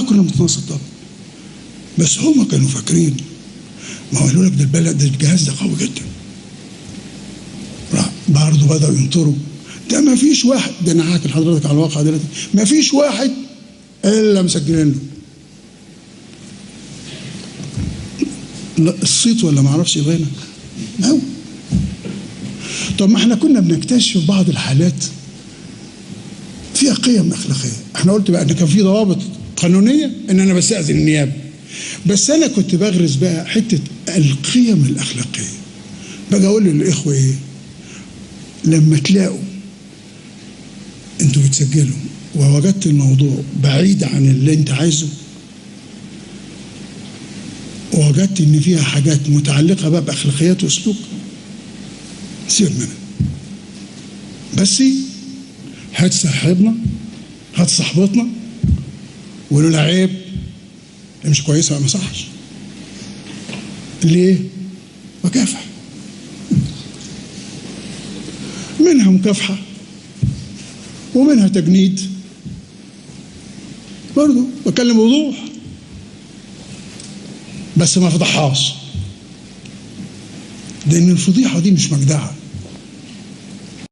كنا بنتنصت طبعا، بس هما كانوا فاكرين، ما قالوا لك ده البلد ده الجهاز ده قوي جدا. برضه بدأوا ينطروا، ده ما فيش واحد، ده انا هحكي لحضرتك على الواقع دلوقتي، ما فيش واحد الا مسجلين له. لا الصيت ولا ما اعرفش يبينك. أو طب ما احنا كنا بنكتشف بعض الحالات فيها قيم اخلاقيه، احنا قلت بقى ان كان في ضوابط قانونيه ان انا بستأذن النيابه، بس انا كنت بغرس بقى حته القيم الاخلاقيه. باجي اقول للاخوه ايه؟ لما تلاقوا انتوا بتسجلوا ووجدت الموضوع بعيد عن اللي انت عايزه، ووجدت ان فيها حاجات متعلقه بقى باخلاقيات وسلوك، سيبك منها. بس هات صاحبنا، هات صاحبتنا، وقولوا لها عيب، مش كويسه، ما صحش. ليه؟ مكافحه، منها مكافحه ومنها تجنيد. برضه بتكلم بوضوح، بس ما فضحهاش، لان الفضيحه دي مش مجدعه.